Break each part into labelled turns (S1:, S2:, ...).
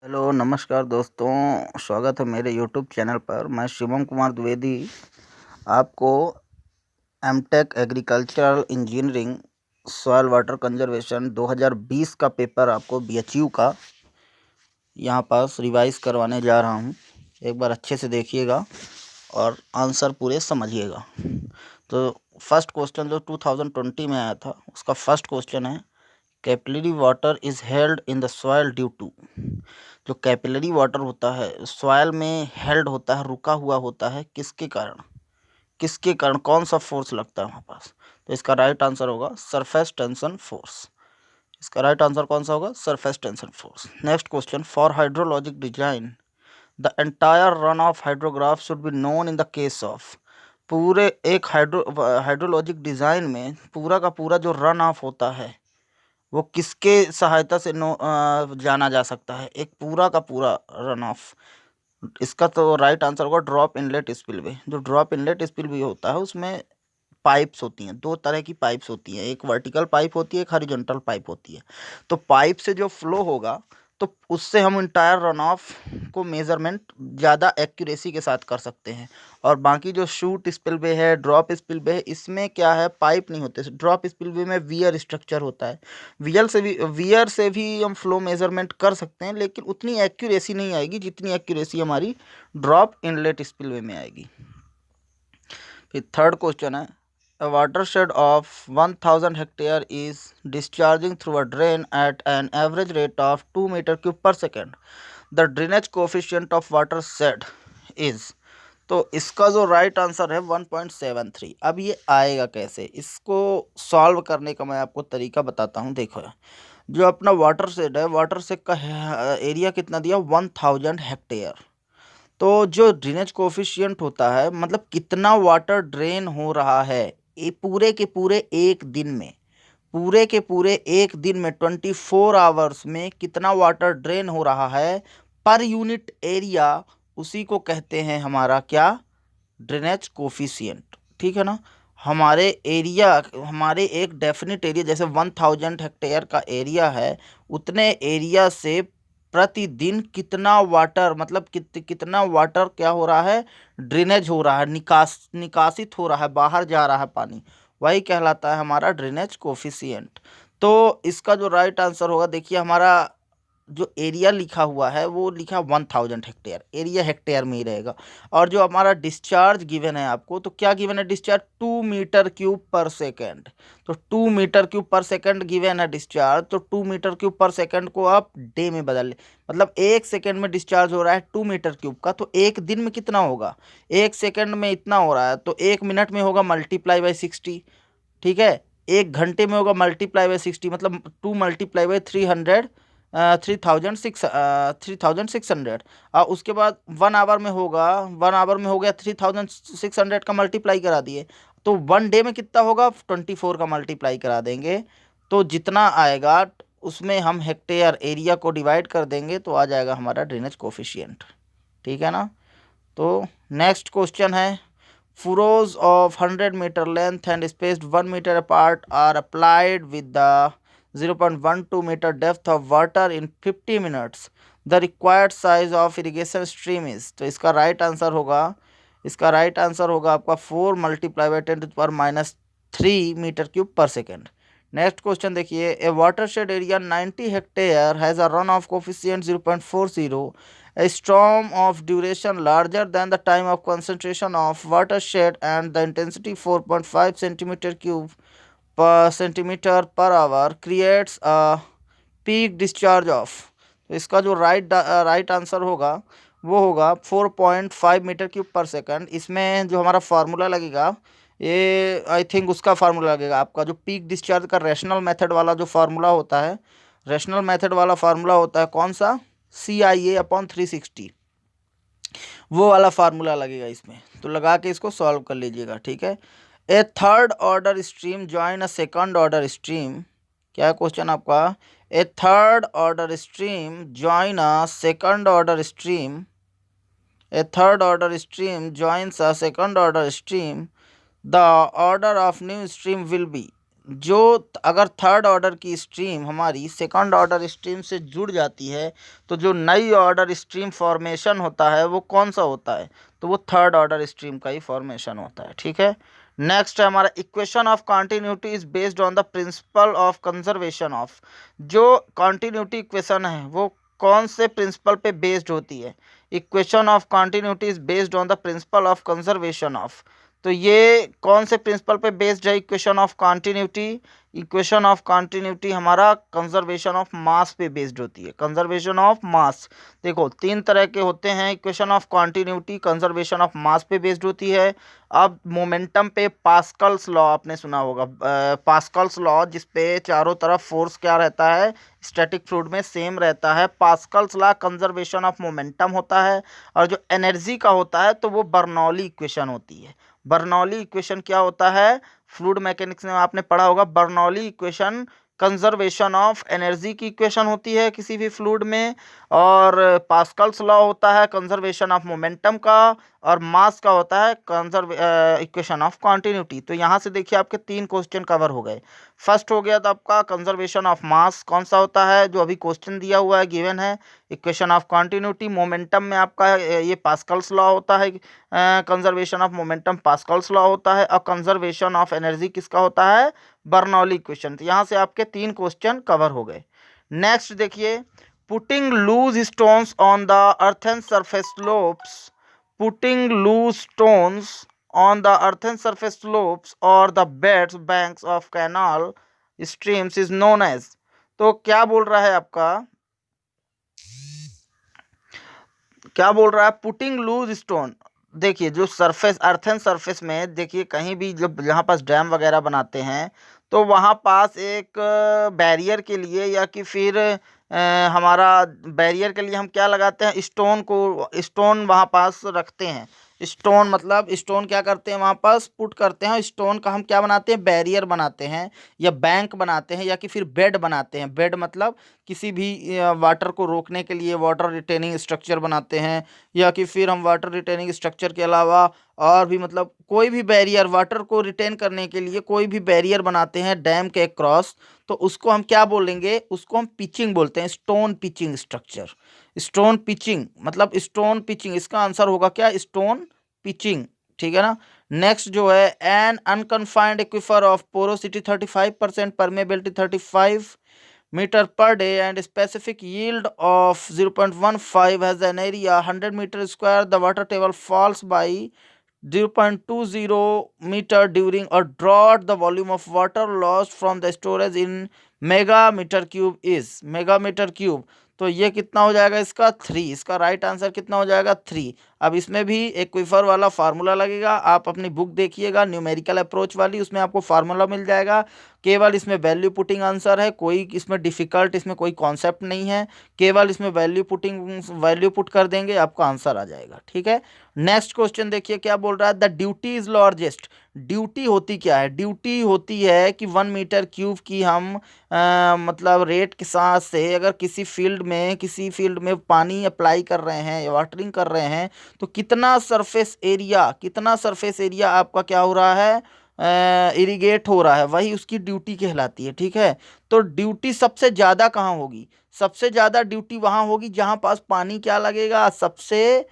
S1: Hello नमस्कार दोस्तों, स्वागत है मेरे यूट्यूब चैनल पर। मैं शिवम कुमार द्विवेदी आपको MTech agricultural engineering soil water conservation 2020 का पेपर आपको बीएचयू का यहाँ पास रिवाइज करवाने जा रहा हूँ। एक बार अच्छे से देखिएगा और आंसर पूरे समझिएगा। तो फर्स्ट क्वेश्चन जो 2020 में आया था उसका फर्स्ट क्वेश्चन है, capillary water is held in the soil due to. जो कैपिलरी वाटर होता है सॉइल में हेल्ड होता है, रुका हुआ होता है, किसके कारण? किसके कारण, कौन सा फोर्स लगता है वहाँ पास? तो इसका राइट आंसर होगा सरफेस टेंशन फोर्स। इसका राइट आंसर कौन सा होगा? Surface tension force. Next question, for hydrologic design the entire run off hydrograph should be known in the case of. पूरे एक हाइड्रोलॉजिक डिजाइन में पूरा का पूरा जो रन ऑफ होता है वो किसके सहायता से जाना जा सकता है? एक पूरा का पूरा रन ऑफ। इसका तो राइट आंसर होगा ड्रॉप इनलेट स्पिलवे। जो ड्रॉप इनलेट स्पिलवे होता है उसमें पाइप्स होती हैं, दो तरह की पाइप्स होती हैं, एक वर्टिकल पाइप होती है, एक हॉरिजॉन्टल पाइप होती है। तो पाइप से जो फ्लो होगा तो उससे हम इंटायर रन ऑफ को मेजरमेंट ज़्यादा एक्यूरेसी के साथ कर सकते हैं। और बाकी जो शूट स्पिलवे है, ड्रॉप स्पिलवे है, इसमें क्या है, पाइप नहीं होते। ड्रॉप स्पिलवे में वियर स्ट्रक्चर होता है। वियर से भी हम फ्लो मेजरमेंट कर सकते हैं, लेकिन उतनी एक्यूरेसी नहीं आएगी जितनी एक्यूरेसी हमारी ड्रॉप इनलेट स्पिलवे में आएगी। फिर थर्ड क्वेश्चन है, a watershed of 1000 hectare is discharging through a drain at an average rate of 2 meter cube per second. The drainage coefficient of watershed is। तो इसका जो राइट आंसर है 1.73। अब ये आएगा कैसे, इसको सॉल्व करने का मैं आपको तरीका बताता हूँ। देखो, जो अपना वाटरशेड है, वाटरशेड का एरिया कितना दिया, 1000 हेक्टेयर। तो जो ड्रेनेज कोफिशिएंट होता है, मतलब कितना वाटर ड्रेन हो रहा है ये पूरे के पूरे एक दिन में, पूरे के पूरे एक दिन में 24 आवर्स में कितना वाटर ड्रेन हो रहा है पर यूनिट एरिया, उसी को कहते हैं हमारा क्या, ड्रेनेज कोफिशिएंट। ठीक है ना। हमारे एरिया, हमारे एक डेफिनेट एरिया, जैसे 1000 हेक्टेयर का एरिया है, उतने एरिया से प्रतिदिन कितना वाटर, मतलब कितना वाटर क्या हो रहा है, ड्रेनेज हो रहा है, निकासित हो रहा है, बाहर जा रहा है पानी, वही कहलाता है हमारा ड्रेनेज कोफिशिएंट। तो इसका जो राइट आंसर होगा, देखिए हमारा जो एरिया लिखा हुआ है वो लिखा 1000 हेक्टेयर, एरिया हेक्टेयर में ही रहेगा। और जो हमारा डिस्चार्ज गिवन है आपको, तो क्या गिवन है डिस्चार्ज, 2 मीटर क्यूब पर सेकेंड। तो 2 मीटर क्यूब पर सेकेंड गिवन है डिस्चार्ज, तो 2 मीटर क्यूब पर सेकेंड को आप डे में बदल ले, मतलब एक सेकेंड में डिस्चार्ज हो रहा है 2 मीटर क्यूब का, तो एक दिन में कितना होगा, एक सेकेंड में इतना हो रहा है, तो एक मिनट में होगा मल्टीप्लाई बाई 60। ठीक है, एक घंटे में होगा मल्टीप्लाई बाई 60, मतलब 2 मल्टीप्लाई बाई 300, 3600। और उसके बाद 1 आवर में होगा, 1 आवर में हो गया 3600 का मल्टीप्लाई करा दिए, तो 1 डे में कितना होगा, 24 का मल्टीप्लाई करा देंगे, तो जितना आएगा उसमें हम हेक्टेयर एरिया को डिवाइड कर देंगे तो आ जाएगा हमारा ड्रेनेज कोफिशिएंट। ठीक है ना। तो नेक्स्ट क्वेश्चन है, furrows of 100 meter length and spaced 1 meter apart are applied with the 0.12 meter depth of water in 50 minutes. The required size of irrigation stream is। तो इसका राइट आंसर होगा, इसका right answer होगा आपका 4 multiply by 10⁻³ metre cube पर second. Next question देखिए, A watershed area 90 hectare has a runoff coefficient 0.40, a storm of duration larger than the time of concentration of watershed and the intensity 4.5 centimeter cube per centimeter per hour creates a peak discharge of। तो इसका जो right answer होगा वो होगा 4.5 metre cube पर second. इसमें जो हमारा फार्मूला लगेगा, ये आई थिंक उसका फार्मूला लगेगा आपका, जो पीक डिस्चार्ज का रैशनल मेथड वाला जो फार्मूला होता है, रैशनल मेथड वाला फार्मूला होता है कौन सा, CIA/360, वो वाला फार्मूला लगेगा इसमें। तो लगा के इसको सॉल्व कर लीजिएगा। ठीक है, a third order stream join a second order stream. क्या है क्वेश्चन आपका, a third order stream join a second order stream, a third order stream joins a second order stream, the order of new stream will be. जो अगर third order की stream हमारी second order stream से जुड़ जाती है तो जो नई ऑर्डर स्ट्रीम फॉर्मेशन होता है वो कौन सा होता है, तो वो थर्ड ऑर्डर स्ट्रीम का ही फॉर्मेशन होता है। ठीक है, नेक्स्ट है हमारा equation of continuity is based on the principle of conservation of. जो कॉन्टिन्यूटी इक्वेशन है वो कौन से प्रिंसिपल पे बेस्ड होती है? Equation of continuity is based on the principle of conservation of. तो ये कौन से प्रिंसिपल पे बेस्ड है equation of continuity? Equation of continuity हमारा कंजर्वेशन ऑफ मास पे बेस्ड होती है, कंजर्वेशन ऑफ मास। देखो तीन तरह के होते हैं equation of continuity, conservation of mass पे बेस्ड होती है। अब मोमेंटम पे पास्कल्स लॉ आपने सुना होगा, पास्कल्स लॉ जिस पे चारों तरफ फोर्स क्या रहता है, स्टैटिक फ्लूइड में सेम रहता है। Pascal's law conservation of momentum होता है। और जो एनर्जी का होता है तो वो बर्नौली इक्वेशन होती है। बर्नौली इक्वेशन क्या होता है? फ्लूइड मैकेनिक्स में आपने पढ़ा होगा, Bernoulli equation conservation of energy की इक्वेशन होती है किसी भी फ्लूइड में। और पास्कल्स लॉ होता है कंजर्वेशन ऑफ मोमेंटम का। और मास का होता है इक्वेशन ऑफ कॉन्टिन्यूटी। तो यहाँ से देखिए आपके तीन क्वेश्चन कवर हो गए। फर्स्ट हो गया तो आपका कंजर्वेशन ऑफ मास कौन सा होता है, जो अभी क्वेश्चन दिया हुआ है, गिवन है। इक्वेशन ऑफ कॉन्टिन्यूटी मोमेंटम में आपका ये पास्कल्स लॉ होता है, conservation of momentum Pascal's law होता है। और कंजर्वेशन ऑफ एनर्जी किसका होता है? Bernoulli equation. तो यहाँ से आपके तीन क्वेश्चन कवर हो गए। नेक्स्ट देखिए, putting loose stones on the earthen surface slopes, putting loose stones on the earthen surface slopes or the beds banks of canal streams is known as। तो क्या बोल रहा है आपका, क्या बोल रहा है? Putting loose stone. देखिए जो सरफेस अर्थन सरफेस में देखिए कहीं भी जब जहाँ पास डैम वगैरह बनाते हैं तो वहाँ पास एक बैरियर के लिए या कि फिर हमारा बैरियर के लिए हम क्या लगाते हैं? स्टोन को, स्टोन वहाँ पास रखते हैं। स्टोन मतलब स्टोन क्या करते हैं वहाँ पास पुट करते हैं। स्टोन का हम क्या बनाते हैं? बैरियर बनाते हैं या बैंक बनाते हैं या कि फिर बेड बनाते हैं। बेड मतलब किसी भी वाटर को रोकने के लिए वाटर रिटेनिंग स्ट्रक्चर बनाते हैं। या कि फिर हम वाटर रिटेनिंग स्ट्रक्चर के अलावा और भी मतलब कोई भी बैरियर वाटर को रिटेन करने के लिए कोई भी बैरियर बनाते हैं डैम के क्रॉस, तो उसको हम क्या बोलेंगे? उसको हम पिचिंग बोलते हैं, stone pitching structure. Stone pitching मतलब स्टोन पिचिंग, इसका आंसर होगा क्या? Stone pitching. ठीक है ना। नेक्स्ट जो है, an unconfined aquifer of porosity 35%, permeability 35 meter per day and specific yield of 0.15 has an area 100 meter square, the water table falls by 0.20 meter during a drought, the volume of water lost from the storage in megameter cube is megameter cube। तो ये कितना हो जाएगा इसका? 3। इसका right answer कितना हो जाएगा? 3। अब इसमें भी एक्विफर वाला फार्मूला लगेगा, आप अपनी बुक देखिएगा न्यूमेरिकल अप्रोच वाली, उसमें आपको फार्मूला मिल जाएगा। केवल इसमें वैल्यू पुटिंग आंसर है, कोई इसमें डिफ़िकल्ट इसमें कोई कॉन्सेप्ट नहीं है। केवल इसमें वैल्यू पुट कर देंगे आपका आंसर आ जाएगा। ठीक है। नेक्स्ट क्वेश्चन देखिए क्या बोल रहा है, the duty is largest. Duty होती क्या है? ड्यूटी होती है कि 1 मीटर क्यूब की हम मतलब रेट के साथ से अगर किसी फील्ड में पानी अप्लाई कर रहे हैं या वाटरिंग कर रहे हैं तो कितना सरफेस एरिया आपका क्या हो रहा है? इरिगेट हो रहा है, वही उसकी ड्यूटी कहलाती है। ठीक है। तो ड्यूटी सबसे ज़्यादा कहाँ होगी? सबसे ज़्यादा ड्यूटी वहाँ होगी जहाँ पास पानी क्या लगेगा? सबसे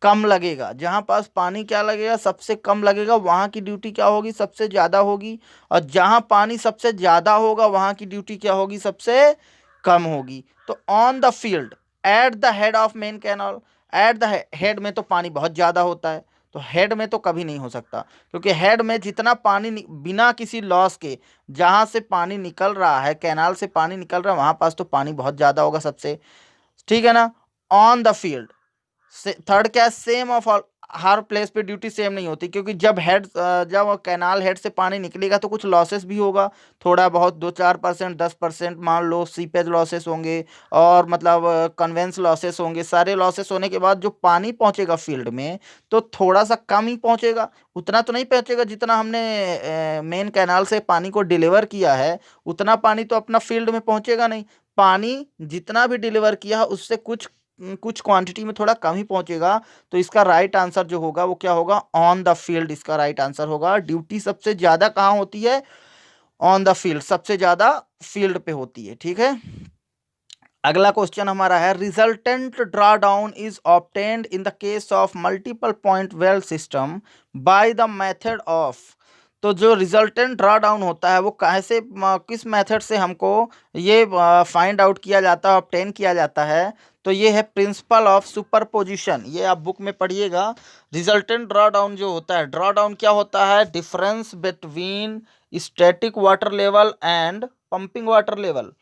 S1: कम लगेगा। जहाँ पास पानी क्या लगेगा? सबसे कम लगेगा, वहाँ की ड्यूटी क्या होगी? सबसे ज़्यादा होगी। और जहाँ पानी सबसे ज़्यादा होगा वहाँ की ड्यूटी क्या होगी? सबसे कम होगी। तो on the field at the head of main canal, at the head में तो पानी बहुत ज़्यादा होता है, तो हेड में तो कभी नहीं हो सकता, क्योंकि हेड में जितना पानी बिना किसी लॉस के जहाँ से पानी निकल रहा है, कैनाल से पानी निकल रहा है, वहाँ पास तो पानी बहुत ज़्यादा होगा सबसे। ठीक है ना। ऑन द फील्ड थर्ड क्या है? Same of all, her place पे ड्यूटी सेम नहीं होती, क्योंकि जब कैनाल हेड से पानी निकलेगा तो कुछ लॉसेस भी होगा, थोड़ा बहुत 2-4%, 10% मान लो सीपेज लॉसेस होंगे और मतलब कन्वेंस लॉसेस होंगे। सारे लॉसेस होने के बाद जो पानी पहुंचेगा फील्ड में तो थोड़ा सा कम ही पहुंचेगा, उतना तो नहीं पहुंचेगा जितना हमने मेन कैनाल से पानी को डिलीवर किया है, उतना पानी तो अपना फील्ड में पहुंचेगा नहीं। पानी जितना भी डिलीवर किया है उससे कुछ कुछ क्वांटिटी में थोड़ा कम ही पहुंचेगा। तो इसका राइट आंसर जो होगा वो क्या होगा? ऑन द फील्ड इसका राइट आंसर होगा। ड्यूटी सबसे ज़्यादा कहाँ होती है? ऑन द फील्ड, सबसे ज्यादा फील्ड पे होती है, ठीक है। अगला क्वेश्चन हमारा है, resultant draw down is obtained in the case of multiple point well system by the method of. तो जो रिजल्टेंट ड्रा डाउन होता है वो कैसे, किस मेथड से हमको ये फाइंड आउट किया जाता है, ऑब्टेन किया जाता है। तो ये है प्रिंसिपल ऑफ सुपरपोजिशन, ये आप बुक में पढ़िएगा। रिजल्टेंट ड्रा डाउन जो होता है, ड्रा डाउन क्या होता है, difference between static water level and pumping water level.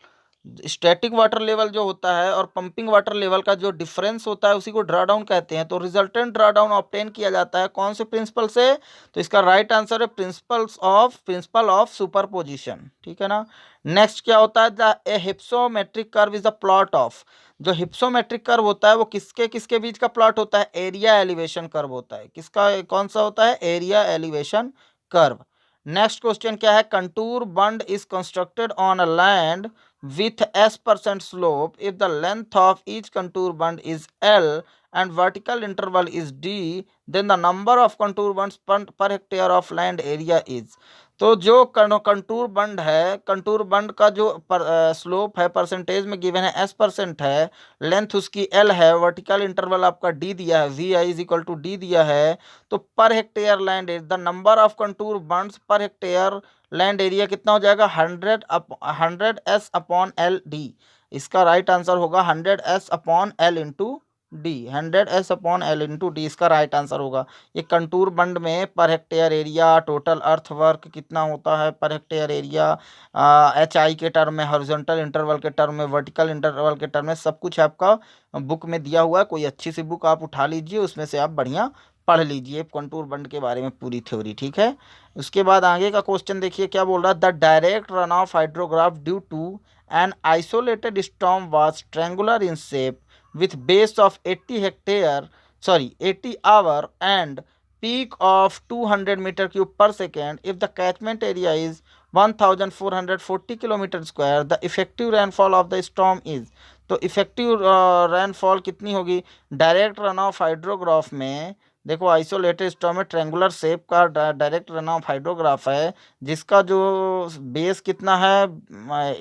S1: Static water level जो होता है और पंपिंग वाटर लेवल का जो डिफरेंस होता है उसी को ड्रा डाउन कहते हैं। तो रिजल्टेंट ड्रा डाउन ऑब्टेन किया जाता है कौन से प्रिंसिपल से, तो इसका राइट आंसर है प्रिंसिपल ऑफ सुपरपोजिशन, ठीक है ना। नेक्स्ट क्या होता है, the A hypsometric curve is the plot of. जो हिप्सोमेट्रिक कर्व होता है वो किसके किसके बीच का प्लॉट होता है, एरिया एलिवेशन कर्व होता है। किसका, कौन सा होता है, area elevation curve. Next question क्या है, contour bund is constructed on a land with s% slope if the length of each contour band is L and vertical interval is D, then the number of contour bands per hectare of land area is। तो जो contour बंड है, contour बंड का जो slope है percentage में given है s% है, length उसकी L है, वर्टिकल इंटरवल आपका D दिया है, VI is equal to D दिया है। तो per hectare land area, the number of contour bunds per hectare land area कितना हो जाएगा, 100s/L/D। इसका राइट आंसर होगा 100s/L डी, 100s/L/D इसका राइट आंसर होगा। ये कंटूर बंड में पर हेक्टेयर एरिया, टोटल अर्थ वर्क कितना होता है पर हेक्टेयर एरिया, HI के टर्म में, हॉरिजॉन्टल इंटरवल के टर्म में, वर्टिकल इंटरवल के टर्म में, सब कुछ आपका बुक में दिया हुआ है। कोई अच्छी सी बुक आप उठा लीजिए, उसमें से आप बढ़िया पढ़ लीजिए कंटूर बंड के बारे में पूरी थ्योरी, ठीक है। उसके बाद आगे का क्वेश्चन देखिए क्या बोल रहा है, the direct run off hydrograph due to an isolated storm was triangular in shape with base of 80 hour and peak of 200 meter cube per second if the catchment area is 1440 kilometer square, the effective rainfall of the storm is। तो effective rainfall कितनी होगी, direct run off hydrograph में देखो, isolated storm में triangular shape का direct run off hydrograph है, जिसका जो बेस कितना है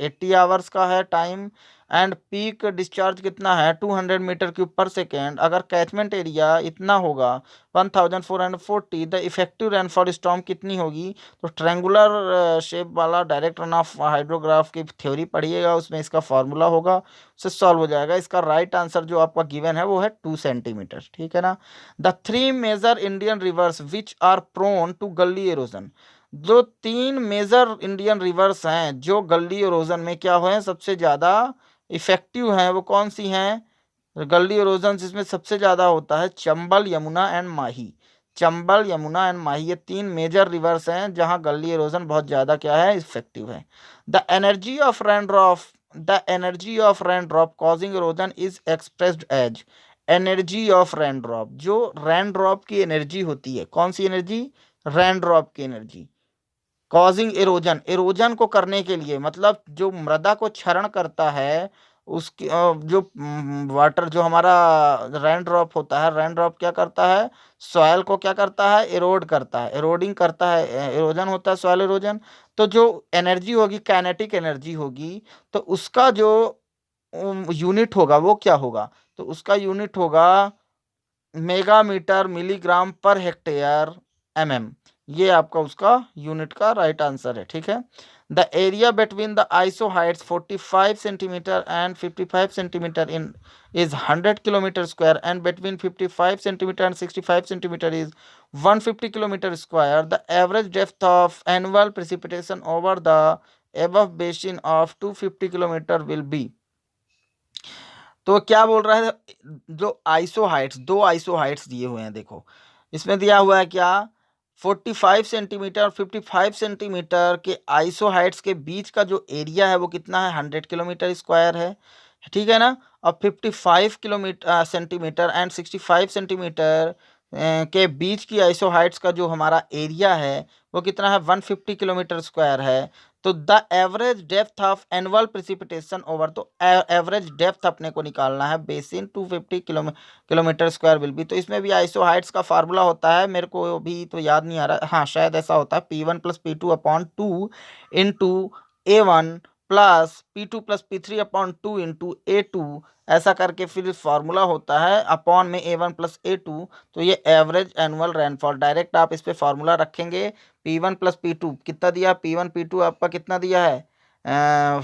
S1: 80 आवर्स का है टाइम, एंड पीक डिस्चार्ज कितना है 200 मीटर क्यूब पर सेकेंड। अगर कैचमेंट एरिया इतना होगा 1440, द इफेक्टिव रेनफॉल स्टॉर्म कितनी होगी। तो ट्रेंगुलर शेप वाला डायरेक्ट रन ऑफ हाइड्रोग्राफ की थ्योरी पढ़िएगा, उसमें इसका फॉर्मूला होगा, उससे सॉल्व हो जाएगा। इसका राइट आंसर जो आपका गिवन है वो है 2 सेंटीमीटर, ठीक है ना। The 3 major Indian rivers which are prone to gully erosion. जो 3 मेजर इंडियन रिवर्स हैं जो गली एरोजन में क्या हुए हैं, सबसे ज़्यादा इफेक्टिव हैं, वो कौन सी हैं, गली एरोजन जिसमें सबसे ज़्यादा होता है, चंबल, यमुना एंड माही। चंबल, यमुना एंड माही, ये 3 मेजर रिवर्स हैं जहां गली एरोजन बहुत ज़्यादा क्या है, इफेक्टिव है। The energy of rain drop causing erosion is expressed as. Energy of rain drop, जो रेन ड्रॉप की एनर्जी होती है, कौन सी एनर्जी, रेन ड्रॉप की एनर्जी कॉजिंग एरोजन, एरोजन को करने के लिए, मतलब जो मृदा को क्षरण करता है उसकी जो वाटर जो हमारा रेन ड्रॉप होता है, रेन ड्रॉप क्या करता है, सॉयल को क्या करता है, एरोड करता है, एरोडिंग करता है, एरोजन होता है, सॉयल एरोजन। तो जो एनर्जी होगी, काइनेटिक एनर्जी होगी, तो उसका जो यूनिट होगा वो क्या होगा, तो उसका यूनिट होगा मेगामीटर मिलीग्राम पर हेक्टेयर mm। ये आपका उसका यूनिट का राइट आंसर है, ठीक है। The area between the iso Heights 45 centimetre and 55 centimetre in is 100 kilometre square, and between 55 centimetre and 65 centimetre is 150 kilometre square. The average depth of annual precipitation over the above basin of 250 kilometre will be. तो क्या बोल रहा है, जो iso Heights, 2 iso Heights दिए हुए हैं, देखो इसमें दिया हुआ है क्या, 45 सेंटीमीटर और 55 सेंटीमीटर के आइसो हाइट्स के बीच का जो एरिया है वो कितना है, 100 किलोमीटर स्क्वायर है, ठीक है ना। और 55 किलोमीटर सेंटीमीटर एंड 65 सेंटीमीटर के बीच की आइसोहाइट्स का जो हमारा एरिया है वो कितना है, 150 किलोमीटर स्क्वायर है। तो the average depth of annual precipitation over, तो एवरेज डेप्थ अपने को निकालना है basin 250 kilometre square will be. तो इसमें भी आइसोहाइट्स का फार्मूला होता है, मेरे को भी तो याद नहीं आ रहा, हाँ शायद ऐसा होता है, P1 + P2/2 into A1 plus P2 + P3/2 into A2, ऐसा करके फिर फार्मूला होता है अपॉन में A1 + A2। तो ये एवरेज एनुअल रेनफॉल, डायरेक्ट आप इस पे फार्मूला रखेंगे। P1 + P2 कितना दिया, P1 P2 आपका कितना दिया है,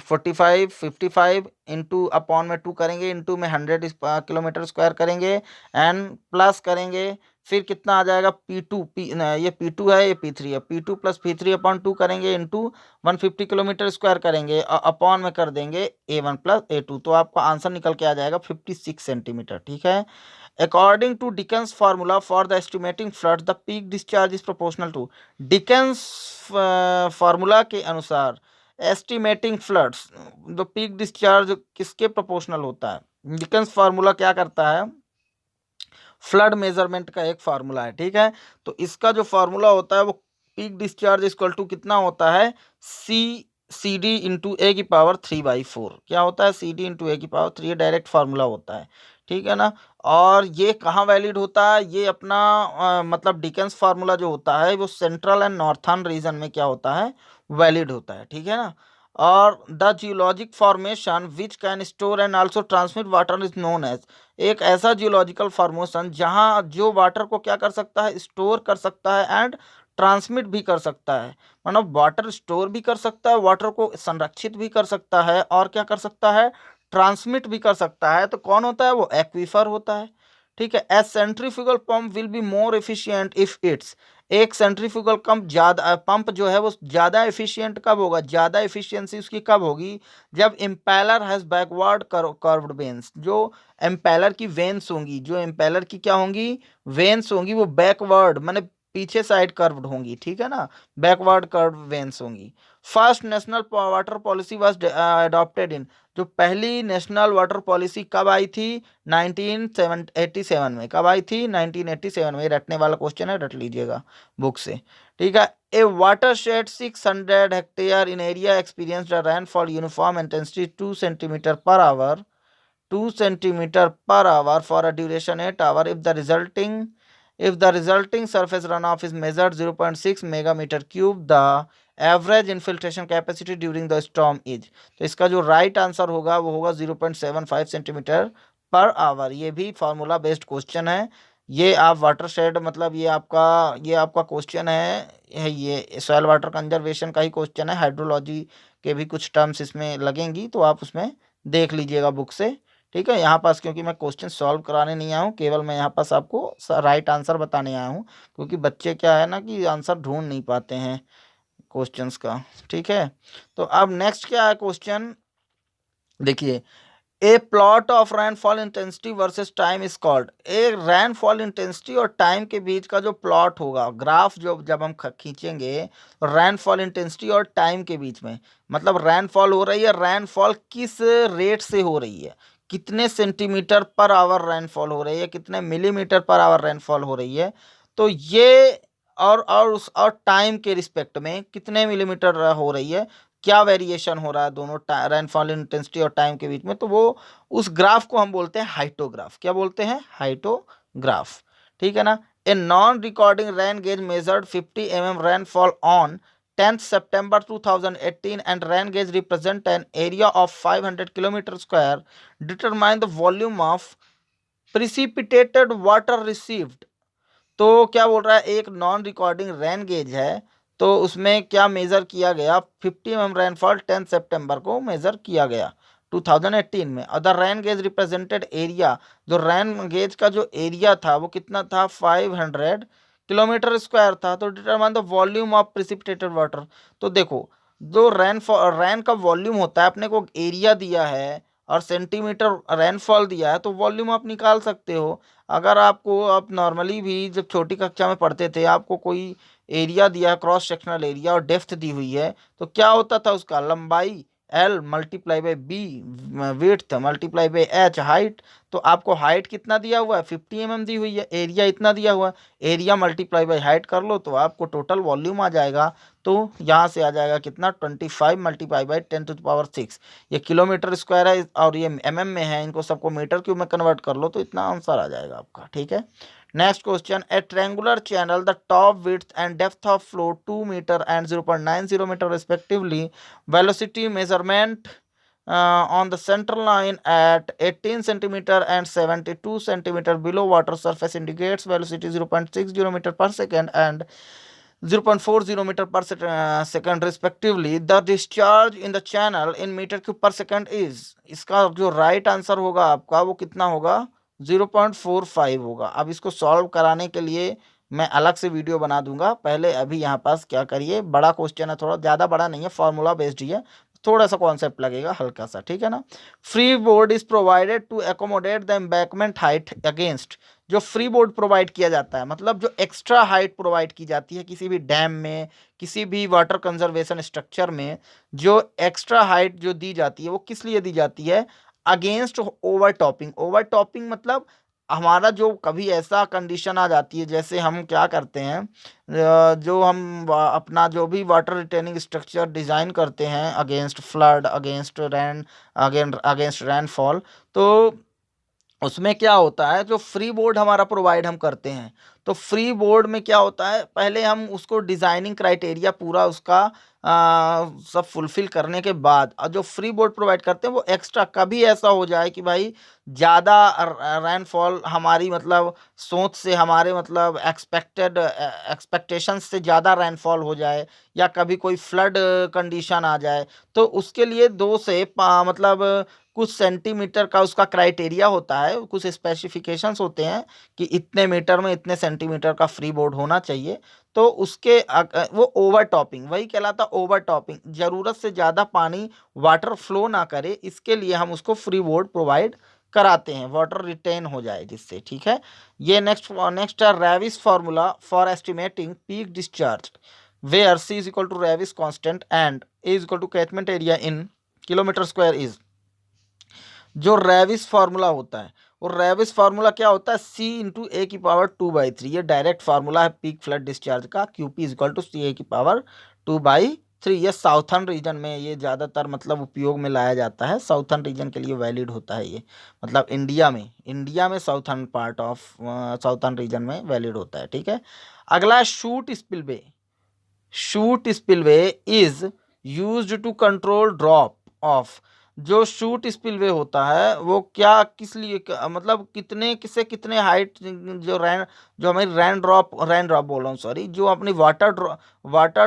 S1: 45 55 इंटू अपॉन में 2 करेंगे, इंटू में 100 किलोमीटर स्क्वायर करेंगे, एंड प्लस करेंगे, फिर कितना आ जाएगा ये P2 है, ये P3 है, P2 + P3/2 करेंगे, इंटू 150 किलोमीटर स्क्वायर करेंगे, अपॉन में कर देंगे A1 + A2। तो आपका आंसर निकल के आ जाएगा 56 सेंटीमीटर। ठीक है। According to Dickens formula for the estimating floods, the peak discharge is proportional to, Dickens formula के अनुसार एस्टिमेटिंग फ्लड्स, तो पीक डिस्चार्ज किसके प्रोपोर्शनल होता है। डिकन्स फार्मूला क्या करता है, फ्लड मेजरमेंट का एक फार्मूला है। ठीक है। तो इसका जो फार्मूला होता है वो पीक डिस्चार्ज इक्वल टू कितना होता है, CD इंटू A⁴। क्या होता है, CD इंटू A⁴, ये डायरेक्ट फार्मूला होता है। ठीक है ना। और ये कहाँ वैलिड होता है, ये अपना मतलब डिकेंस फार्मूला जो होता है वो सेंट्रल एंड नॉर्थर्न रीजन में क्या होता है, वैलिड होता है। ठीक है ना। और the geologic formation which can store and also transmit water is known as, एक ऐसा जियोलॉजिकल फॉर्मेशन जहाँ जो वाटर को क्या कर सकता है, स्टोर कर सकता है एंड ट्रांसमिट भी कर सकता है। मतलब वाटर स्टोर भी कर सकता है, वाटर को संरक्षित भी कर सकता है, और क्या कर सकता है, ट्रांसमिट भी कर सकता है। तो कौन होता है, वो एक्वीफर होता है। ठीक है। A centrifugal pump will be more efficient if it's, एक सेंट्रीफ्यूगल पंप जो है वो ज़्यादा एफिशिएंट कब होगा, ज़्यादा एफिशिएंसी उसकी कब होगी, जब impeller has backward curved veins, जो एम्पेलर की वेन्स होंगी, जो एम्पेलर की क्या होंगी, वेन्स होंगी, वो बैकवर्ड माने पीछे साइड कर्व्ड होंगी। ठीक है ना, बैकवर्ड कर्व्ड वेन्स होंगी। First national water policy was adopted in, जो पहली नेशनल वाटर पॉलिसी कब आई थी, 1987 में। कब आई थी, 1987 में। रटने वाला क्वेश्चन है, रट लीजिएगा बुक से। ठीक है। A watershed 600 hectare in area experienced a rainfall uniform intensity 2 centimetre per hour, 2 centimeter per hour for a duration 8 hour if the resulting surface runoff is measured 0.6 megameter cube, the average infiltration capacity during the storm is, तो इसका जो right answer होगा वो होगा 0.75 centimetre per our. ये भी formula based question है। ये आप वाटर शेड मतलब ये आपका क्वेश्चन है, ये सॉइल वाटर कंजर्वेशन का ही क्वेश्चन है। हाइड्रोलॉजी के भी कुछ टर्म्स इसमें लगेंगी, तो आप उसमें देख लीजिएगा बुक से। ठीक है। यहाँ पास क्योंकि मैं क्वेश्चन सॉल्व कराने नहीं आया हूँ, केवल मैं यहाँ पास आपको राइट आंसर बताने आया हूँ, क्योंकि बच्चे क्या है ना कि आंसर ढूंढ नहीं पाते हैं क्वेश्चंस का। ठीक है। तो अब नेक्स्ट क्या है क्वेश्चन, देखिए, ए plot of rainfall intensity versus time is called, A rainfall intensity और टाइम के बीच का जो प्लॉट होगा, ग्राफ जो जब हम खींचेंगे, रेनफॉल इंटेंसिटी और टाइम के बीच में, मतलब रेनफॉल हो रही है, रेनफॉल किस रेट से हो रही है, कितने सेंटीमीटर पर आवर रेनफॉल हो रही है, कितने मिलीमीटर पर आवर रेनफॉल हो रही है, तो ये और टाइम के रिस्पेक्ट में कितने मिलीमीटर हो रही है, क्या वेरिएशन हो रहा है दोनों रेनफॉल इंटेंसिटी और टाइम के बीच में, तो वो उस ग्राफ को हम बोलते हैं हाइटोग्राफ। क्या बोलते हैं, हाइटोग्राफ। ठीक है ना। A non recording rain gauge measured 50 mm rainfall on 10th September 2018 and rain gauge represent an area of 500 kilometer square. Determine the volume of precipitated water received. तो क्या बोल रहा है, एक नॉन रिकॉर्डिंग रेन गेज है, तो उसमें क्या मेजर किया गया, 50 mm रेनफॉल 10 सितंबर को मेजर किया गया 2018 में। और the rain gauge represented area, जो रेन गेज का जो एरिया था वो कितना था, 500 किलोमीटर स्क्वायर था। तो determine the volume of precipitated water, तो देखो जो रेन का वॉल्यूम होता है, अपने को एरिया दिया है और सेंटीमीटर रेनफॉल दिया है, तो वॉल्यूम आप निकाल सकते हो। अगर आपको, आप नॉर्मली भी जब छोटी कक्षा में पढ़ते थे, आपको कोई एरिया दिया है, क्रॉस सेक्शनल एरिया, और डेप्थ दी हुई है, तो क्या होता था उसका, लंबाई L multiply by B width multiply by H height. तो आपको हाइट कितना दिया हुआ है, 50 mm दी हुई है, एरिया इतना दिया हुआ है, एरिया मल्टीप्लाई बाई हाइट कर लो तो आपको टोटल वॉल्यूम आ जाएगा। तो यहाँ से आ जाएगा कितना, 25 मल्टीप्लाई बाई 10⁶। ये किलोमीटर स्क्वायर है और ये mm में है, इनको सबको मीटर क्यूब में कन्वर्ट कर लो तो इतना आंसर आ जाएगा आपका। ठीक है, next question, a triangular channel the top width and depth of flow 2 metre and 0.90 metre respectively, velocity measurement on the central line at 18 centimeter and 72 centimeter below water surface indicates velocity 0.60 meter per second and 0.40 meter per second respectively. The discharge in the channel in meter cube per second is, इसका जो right answer होगा आपका वो कितना होगा, 0.45 होगा। अब इसको सॉल्व कराने के लिए मैं अलग से वीडियो बना दूंगा, पहले अभी यहाँ पास क्या करिए, बड़ा क्वेश्चन है, थोड़ा ज़्यादा बड़ा नहीं है, फॉर्मूला बेस्ड ही है, थोड़ा सा कॉन्सेप्ट लगेगा हल्का सा, ठीक है ना। Free board is provided to accommodate the embankment height against, जो फ्री बोर्ड प्रोवाइड किया जाता है मतलब जो एक्स्ट्रा हाइट प्रोवाइड की जाती है किसी भी डैम में, किसी भी वाटर कंजर्वेशन स्ट्रक्चर में, जो एक्स्ट्रा हाइट जो दी जाती है वो किस लिए दी जाती है, against over topping. Over topping मतलब हमारा जो कभी ऐसा कंडीशन आ जाती है, जैसे हम क्या करते हैं, जो हम अपना जो भी वाटर रिटेनिंग स्ट्रक्चर डिज़ाइन करते हैं against flood, against rain, against rainfall, तो उसमें क्या होता है, जो फ्री बोर्ड हमारा प्रोवाइड हम करते हैं, तो फ्री बोर्ड में क्या होता है, पहले हम उसको डिज़ाइनिंग क्राइटेरिया पूरा उसका सब फुलफिल करने के बाद और जो फ्री बोर्ड प्रोवाइड करते हैं वो एक्स्ट्रा, कभी ऐसा हो जाए कि भाई ज़्यादा रेनफॉल हमारी मतलब सोच से, हमारे मतलब एक्सपेक्टेशंस से ज़्यादा रेनफॉल हो जाए, या कभी कोई फ्लड कंडीशन आ जाए, तो उसके लिए 2 से मतलब कुछ सेंटीमीटर का उसका क्राइटेरिया होता है, कुछ स्पेसिफिकेशंस होते हैं कि इतने मीटर में इतने सेंटीमीटर का फ्री बोर्ड होना चाहिए। तो उसके वो ओवर टॉपिंग वही कहलाता, ओवर टॉपिंग, ज़रूरत से ज़्यादा पानी वाटर फ्लो ना करे, इसके लिए हम उसको फ्री बोर्ड प्रोवाइड कराते हैं, वाटर रिटेन हो जाए जिससे। ठीक है, ये नेक्स्ट है Ryves formula for estimating peak discharge, where C is equal to Ryves constant and A is equal to catchment area in kilometre square is. जो रेविस फार्मूला होता है, और रेविस फार्मूला क्या होता है, C इंटू ए की पावर 2/3, ये डायरेक्ट फार्मूला है पीक फ्लड डिस्चार्ज का, QP is equal to CA की पावर 2/3। ये साउथर्न रीजन में ये ज़्यादातर मतलब उपयोग में लाया जाता है, साउथर्न रीजन के लिए वैलिड होता है ये, मतलब इंडिया में southern part of southern region में वैलिड होता है। ठीक है, अगला chute spillway is used to control drop of. जो शूट स्पिलवे होता है वो क्या, किस लिए मतलब कितने किसे कितने हाइट, जो हमारी रेन ड्रॉप बोल रहा हूँ सॉरी, जो अपनी वाटर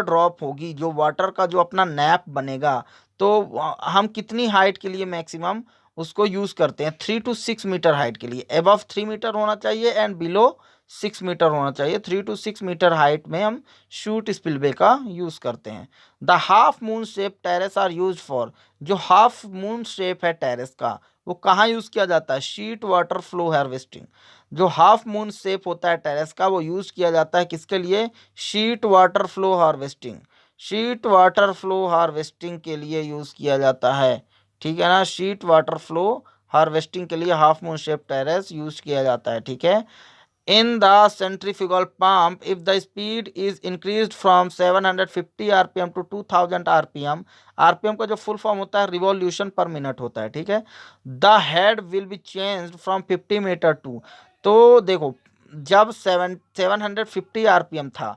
S1: ड्रॉप होगी, जो वाटर का जो अपना नैप बनेगा, तो हम कितनी हाइट के लिए मैक्सिमम उसको यूज़ करते हैं, 3 to 6 मीटर हाइट के लिए, एबव 3 मीटर होना चाहिए एंड बिलो 6 मीटर होना चाहिए, 3 to 6 मीटर हाइट में हम शूट स्पिलवे का यूज़ करते हैं। The half moon shape terrace are use for, जो हाफ मून शेप है टेरेस का वो कहाँ यूज़ किया जाता है, शीट वाटर फ्लो हार्वेस्टिंग। जो हाफ मून शेप होता है टेरेस का वो यूज़ किया जाता है किसके लिए, sheet water flow harvesting, sheet water flow harvesting के लिए यूज़ किया जाता है। ठीक है ना, शीट वाटर फ्लो हार्वेस्टिंग के लिए half moon shape terrace use किया जाता है। ठीक है, in the centrifugal pump if the speed is increased from 750 rpm to 2000 rpm, rpm का जो फुल फॉर्म होता है रिवॉल्यूशन पर मिनट होता है। ठीक है, the head will be changed from 50 metre to, तो देखो जब 750 आरपीएम था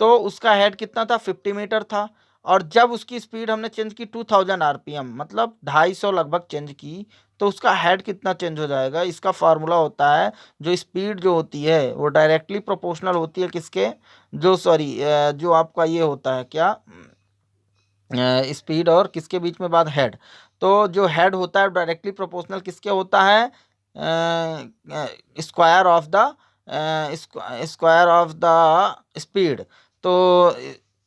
S1: तो उसका हेड कितना था, 50 मीटर था, और जब उसकी स्पीड हमने चेंज की 2000 आरपीएम मतलब 250 लगभग चेंज की, तो उसका हेड कितना चेंज हो जाएगा। इसका फार्मूला होता है, जो स्पीड जो होती है वो डायरेक्टली प्रोपोर्शनल होती है किसके, जो आपका ये होता है क्या, स्पीड और किसके बीच में बात, हेड। तो जो हेड होता है डायरेक्टली प्रोपोर्शनल किसके होता है, स्क्वायर ऑफ द स्पीड। तो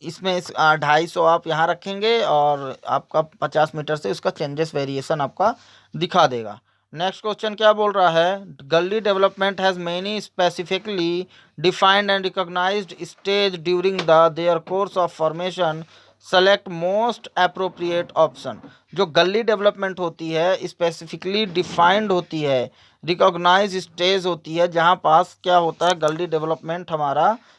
S1: इसमें 250 आप यहाँ रखेंगे और आपका 50 मीटर से उसका चेंजेस वेरिएशन आपका दिखा देगा। नेक्स्ट क्वेश्चन क्या बोल रहा है, gully development has many specifically defined and recognised stage during the their course of formation, select most appropriate option. जो गली डेवलपमेंट होती है स्पेसिफिकली डिफाइंड होती है, रिकॉग्नाइज स्टेज होती है, जहाँ पास क्या होता है गली डेवलपमेंट हमारा